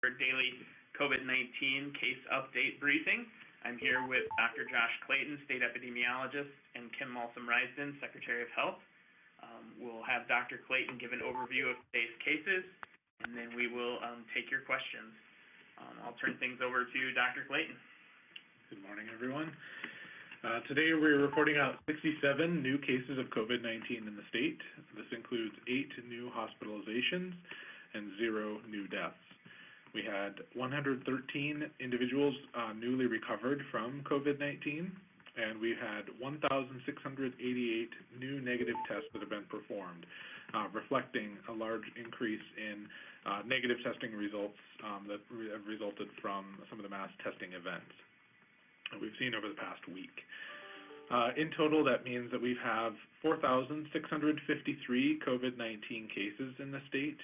our daily COVID-19 case update briefing. I'm here with Dr. Josh Clayton, State Epidemiologist, and Kim Malsom-Risden, Secretary of Health. We'll have Dr. Clayton give an overview of today's cases, and then we will take your questions. I'll turn things over to Dr. Clayton. Good morning, everyone. Today we're reporting out 67 new cases of COVID-19 in the state. This includes 8 new hospitalizations and 0 new deaths. We had 113 individuals newly recovered from COVID-19, and we had 1,688 new negative tests that have been performed, reflecting a large increase in negative testing results that have resulted from some of the mass testing events we've seen over the past week. In total, that means that we have 4,653 COVID-19 cases in the state.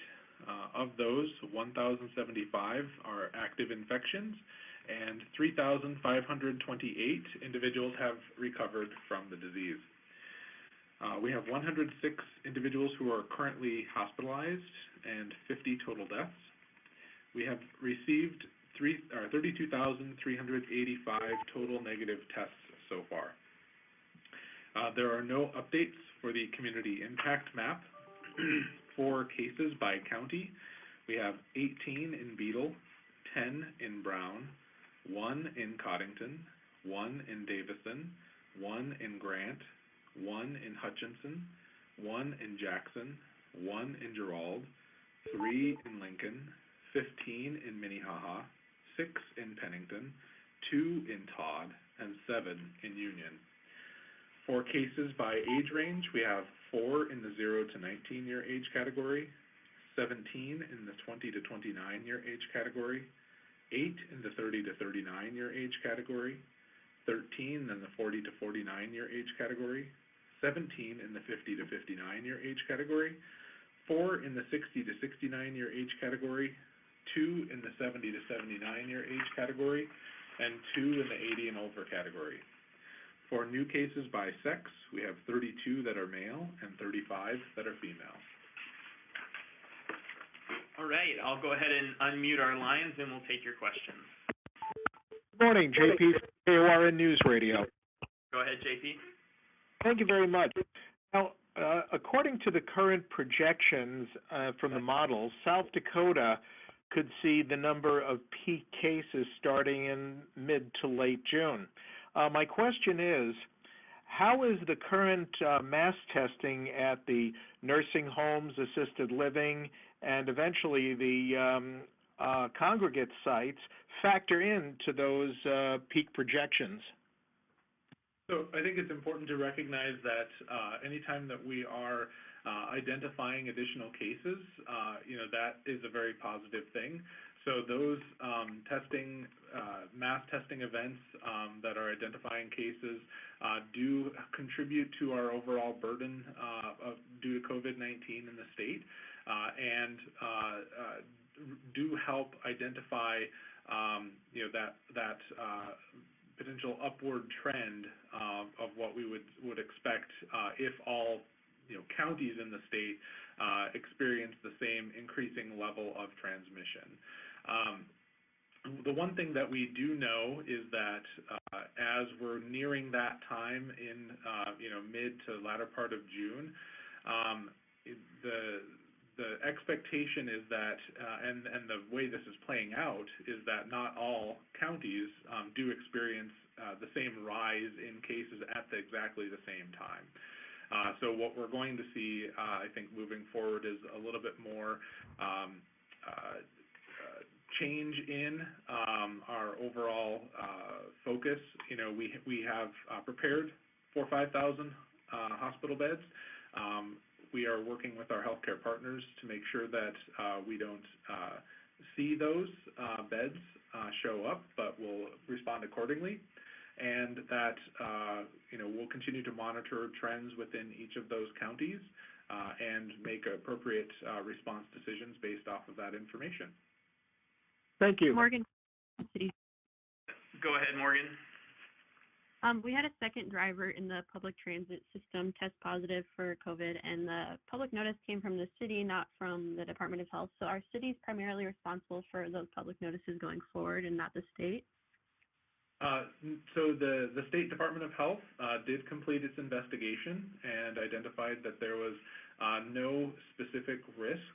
Of those, 1,075 are active infections, and 3,528 individuals have recovered from the disease. We have 106 individuals who are currently hospitalized and 50 total deaths. We have received 32,385 total negative tests so far. There are no updates for the community impact map. 4 cases by county. We have 18 in Beetle, 10 in Brown, 1 in Coddington, 1 in Davison, 1 in Grant, 1 in Hutchinson, 1 in Jackson, 1 in Gerald, 3 in Lincoln, 15 in Minnehaha, 6 in Pennington, 2 in Todd, and 7 in Union. For cases by age range, we have 4 in the 0 to 19 year age category, 17 in the 20 to 29 year age category, 8 in the 30 to 39 year age category, 13 in the 40 to 49 year age category, 17 in the 50 to 59 year age category, 4 in the 60 to 69 year age category, 2 in the 70 to 79 year age category, and 2 in the 80 and over category. For new cases by sex, we have 32 that are male and 35 that are female. All right, I'll go ahead and unmute our lines and we'll take your questions. Good morning, JP, KORN News Radio. Go ahead, JP. Thank you very much. Now, according to the current projections from the models, South Dakota could see the number of peak cases starting in mid to late June. My question is, how is the current mass testing at the nursing homes, assisted living, and eventually the congregate sites factor into those peak projections? So I think it's important to recognize that anytime that we are identifying additional cases, that is a very positive thing. So those mass testing events that are identifying cases do contribute to our overall burden due to COVID-19 in the state, and do help identify that potential upward trend of what we would expect if all counties in the state experience the same increasing level of transmission. The one thing that we do know is that as we're nearing that time in mid to latter part of June, the expectation is that, and the way this is playing out, is that not all counties do experience the same rise in cases at exactly the same time. So what we're going to see, I think, moving forward is a little bit more change in our overall focus. We have prepared for 5,000 hospital beds. We are working with our healthcare partners to make sure that we don't see those beds show up, but we'll respond accordingly, and that we'll continue to monitor trends within each of those counties and make appropriate response decisions based off of that information. Thank you. Morgan. Go ahead, Morgan. We had a second driver in the public transit system test positive for COVID, and the public notice came from the city, not from the Department of Health. So our city is primarily responsible for those public notices going forward and not the state. So the State Department of Health did complete its investigation and identified that there was no specific risk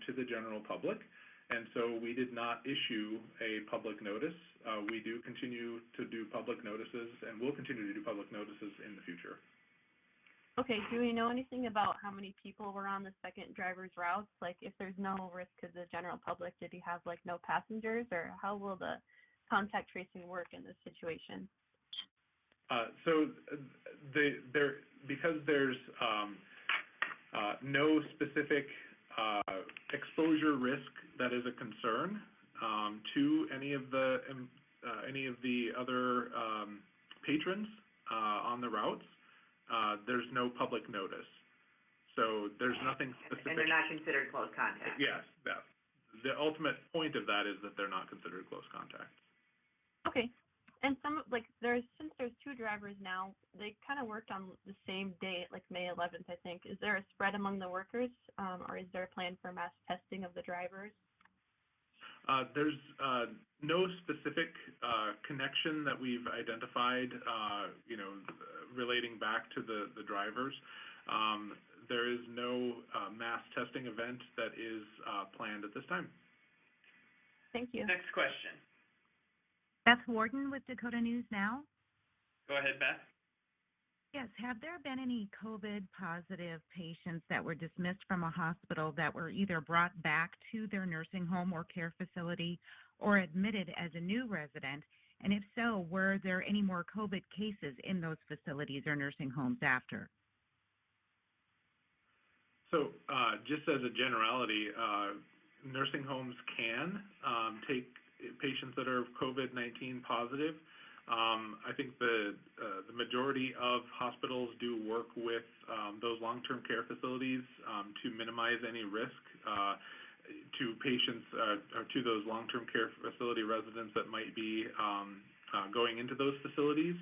to the general public, and so we did not issue a public notice. We do continue to do public notices and will continue to do public notices in the future. Okay, do we know anything about how many people were on the second driver's routes? Like, if there's no risk to the general public, did he have, like, no passengers, or how will the contact tracing work in this situation? Because there's no specific exposure risk that is a concern to any of the other patrons on the routes, there's no public notice. So there's nothing specific. And they're not considered close contacts? Yes, the ultimate point of that is that they're not considered close contacts. Okay. And since there's two drivers now, they kind of worked on the same day, like May 11th, I think. Is there a spread among the workers, or is there a plan for mass testing of the drivers? There's no specific connection that we've identified, relating back to the drivers. There is no mass testing event that is planned at this time. Thank you. Next question. Beth Warden with Dakota News Now. Go ahead, Beth. Yes, have there been any COVID-positive patients that were dismissed from a hospital that were either brought back to their nursing home or care facility or admitted as a new resident? And if so, were there any more COVID cases in those facilities or nursing homes after? So just as a generality, nursing homes can take patients that are COVID-19 positive. I think the majority of hospitals do work with those long-term care facilities to minimize any risk to patients or to those long-term care facility residents that might be going into those facilities.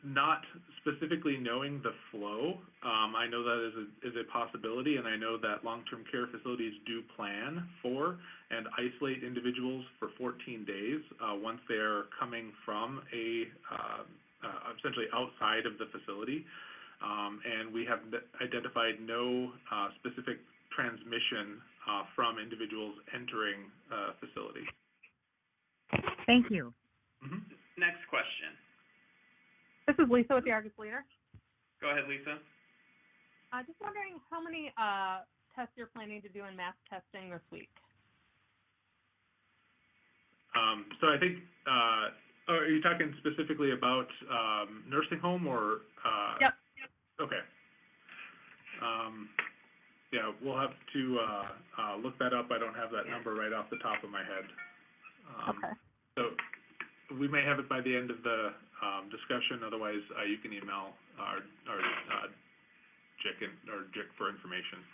Not specifically knowing the flow, I know that is a possibility, and I know that long-term care facilities do plan for and isolate individuals for 14 days once they are coming from essentially outside of the facility. And we have identified no specific transmission from individuals entering a facility. Thank you. Mm-hmm. Next question. This is Lisa with the Argus Leader. Go ahead, Lisa. Just wondering how many tests you're planning to do in mass testing this week. So I think, are you talking specifically about nursing home or? Yep. Okay. Yeah, we'll have to look that up. I don't have that number right off the top of my head. Okay. So we may have it by the end of the discussion. Otherwise, you can email our Jick for information.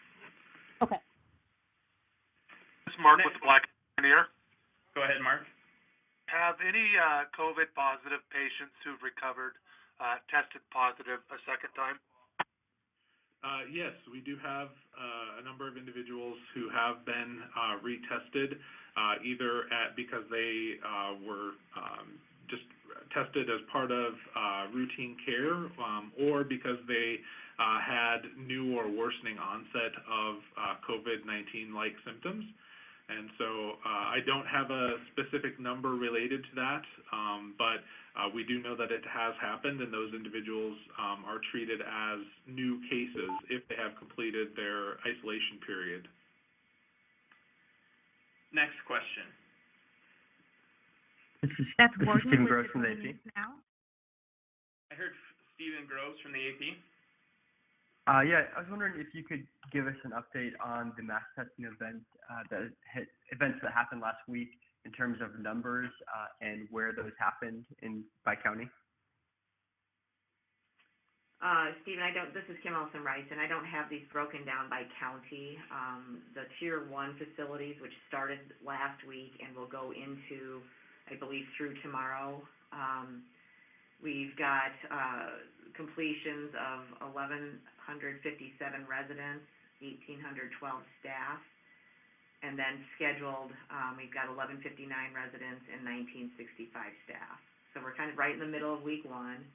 Okay. This is Mark with the Black Pioneer. Go ahead, Mark. Have any COVID-positive patients who've recovered tested positive a second time? Yes, we do have a number of individuals who have been retested, either because they were just tested as part of routine care, or because they had new or worsening onset of COVID-19-like symptoms. And so I don't have a specific number related to that, but we do know that it has happened, and those individuals are treated as new cases if they have completed their isolation period. Next question. This is Beth Warden Stephen with Gross from the Dakota AP. News Now. I heard Stephen Groves from the AP. Yeah, I was wondering if you could give us an update on the mass testing events that happened last week in terms of numbers and where those happened by county. Stephen, this is Kim Olson-Rice, and I don't have these broken down by county. The Tier 1 facilities, which started last week and will go into I believe, through tomorrow. We've got, completions of 1,157 residents, 1,812 staff, and then scheduled, we've got 1,159 residents and 1,965 staff. So we're kind of right in the middle of week one.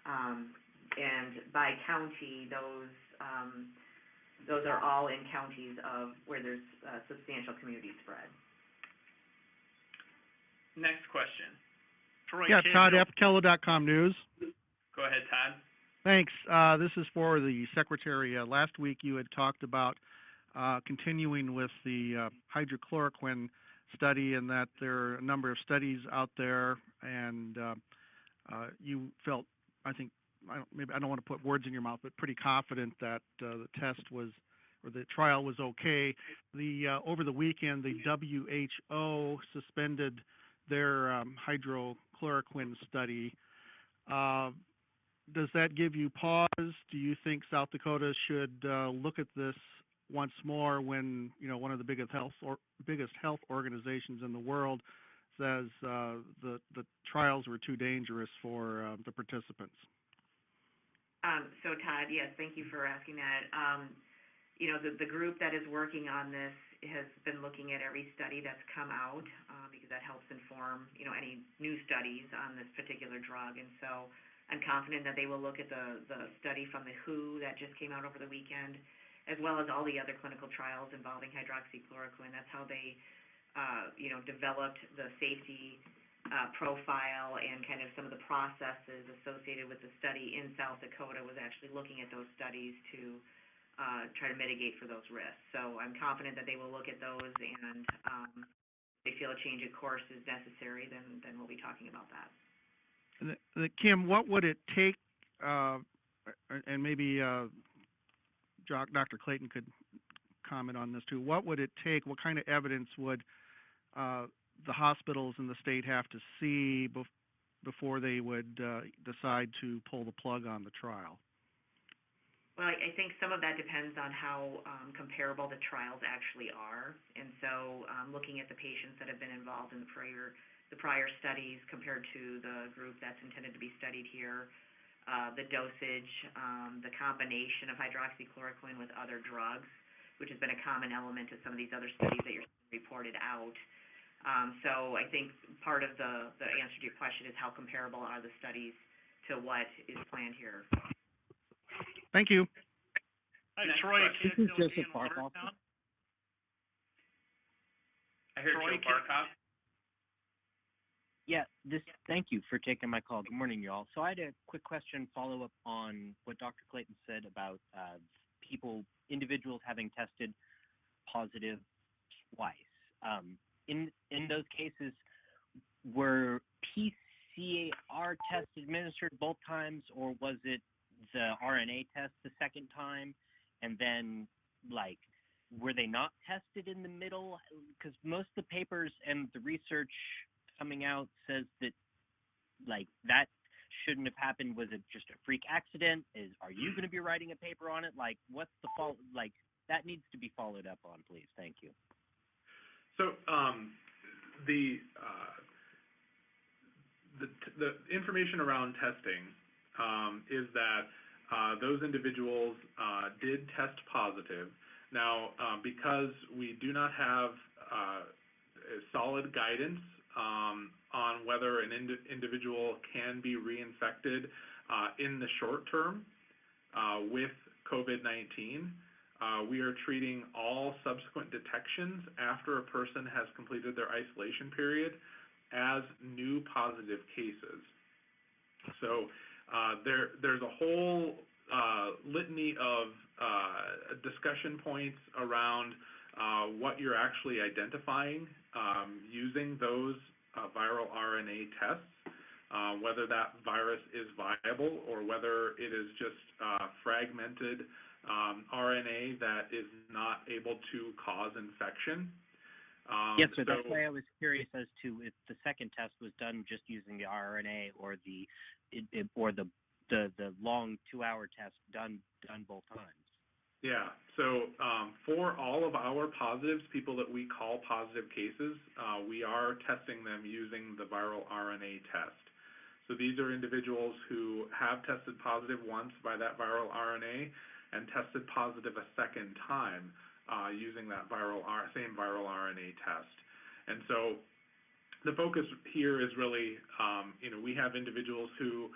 And by county, those are all in counties of where there's substantial community spread. Next question. Troy Todd, FKello.com News. Go ahead, Todd. Thanks. This is for the Secretary. Last week you had talked about continuing with the hydrochloroquine study, and that there are a number of studies out there, and you felt, I think, maybe I don't want to put words in your mouth, but pretty confident that the test was, or the trial was okay. Over the weekend, the WHO suspended their hydrochloroquine study. Does that give you pause? Do you think South Dakota should look at this once more when, you know, one of the biggest health organizations in the world says the trials were too dangerous for the participants? So Todd, yes, thank you for asking that. You know, the group that is working on this has been looking at every study that's come out, because that helps inform, you know, any new studies on this particular drug. And so I'm confident that they will look at the study from the WHO that just came out over the weekend, as well as all the other clinical trials involving hydroxychloroquine. That's how they, you know, developed the safety profile, and kind of some of the processes associated with the study in South Dakota was actually looking at those studies to try to mitigate for those risks. So I'm confident that they will look at those, and if they feel a change of course is necessary, then we'll be talking about that. Kim, what would it take, and maybe Dr. Clayton could comment on this too, what would it take, what kind of evidence would the hospitals in the state have to see before they would decide to pull the plug on the trial? Well, I think some of that depends on how comparable the trials actually are. And so looking at the patients that have been involved in the prior studies compared to the group that's intended to be studied here, the dosage, the combination of hydroxychloroquine with other drugs, which has been a common element of some of these other studies that you're reported out. So I think part of the answer to your question is how comparable are the studies to what is planned here. Thank you. Hi, Troy, this is Joseph Barkoff. I heard Joe Barkoff. Yeah, thank you for taking my call. Good morning, y'all. So I had a quick question, follow up on what Dr. Clayton said about individuals having tested positive twice. In those cases, were PCR tests administered both times, or was it the RNA test the second time? And then, like, were they not tested in the middle? Because most of the papers and the research coming out says that, like, that shouldn't have happened. Was it just a freak accident? Are you going to be writing a paper on it? Like, what's the fault? Like, that needs to be followed up on, please. Thank you. So the information around testing is that those individuals did test positive. Now, because we do not have solid guidance on whether an individual can be reinfected in the short term with COVID-19, we are treating all subsequent detections after a person has completed their isolation period as new positive cases. So there's a whole litany of discussion points around what you're actually identifying using those viral RNA tests, whether that virus is viable or whether it is just fragmented RNA that is not able to cause infection. Yes, sir. That's why I was curious as to if the second test was done just using the RNA or the long 2-hour test done both times. Yeah, so for all of our positives, people that we call positive cases, we are testing them using the viral RNA test. So these are individuals who have tested positive once by that viral RNA and tested positive a second time using that same viral RNA test. And so the focus here is really, we have individuals who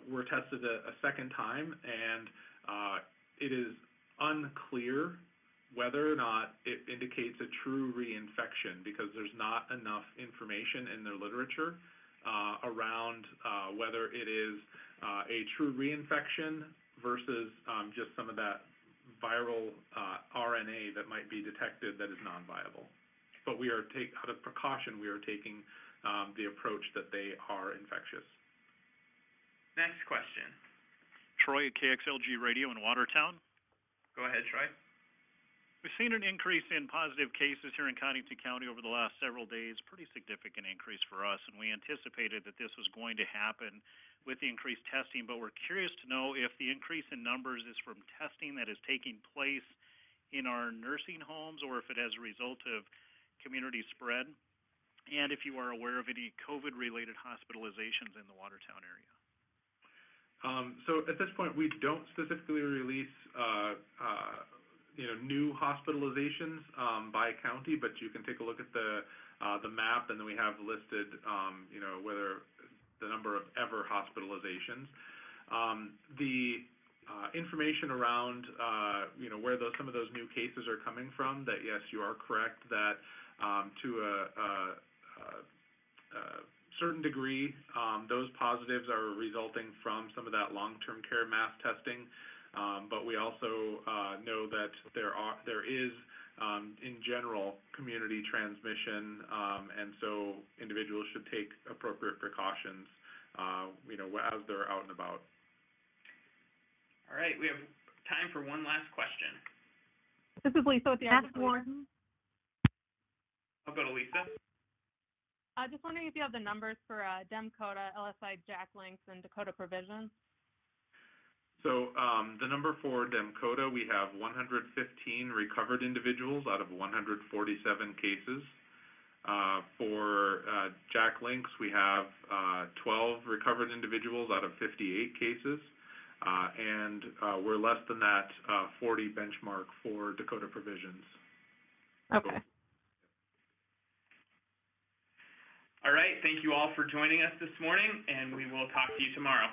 were tested a second time, and it is unclear whether or not it indicates a true reinfection because there's not enough information in the literature around whether it is a true reinfection versus just some of that viral RNA that might be detected that is non-viable. But we are out of precaution, we are taking the approach that they are infectious. Next question. Troy at KXLG Radio in Watertown. Go ahead, Troy. We've seen an increase in positive cases here in Cottington County over the last several days, pretty significant increase for us, and we anticipated that this was going to happen with the increased testing, but we're curious to know if the increase in numbers is from testing that is taking place in our nursing homes or if it has a result of community spread, and if you are aware of any COVID-related hospitalizations in the Watertown area. So at this point, we don't specifically release new hospitalizations by county, but you can take a look at the map, and then we have listed, whether the number of ever hospitalizations. The information around, where some of those new cases are coming from, that yes, you are correct that to a certain degree, those positives are resulting from some of that long-term care mass testing. But we also know that there is, in general, community transmission, and so individuals should take appropriate precautions, as they're out and about. All right, we have time for one last question. This is Lisa with the Beth Warden. I'll go to Lisa. Just wondering if you have the numbers for DEMCODA, LSI, JAK-LINKS, and Dakota Provisions. So the number for DEMCODA, we have 115 recovered individuals out of 147 cases. For JAK-LINKS, we have 12 recovered individuals out of 58 cases. And we're less than that 40 benchmark for Dakota Provisions. Okay. All right, thank you all for joining us this morning, and we will talk to you tomorrow.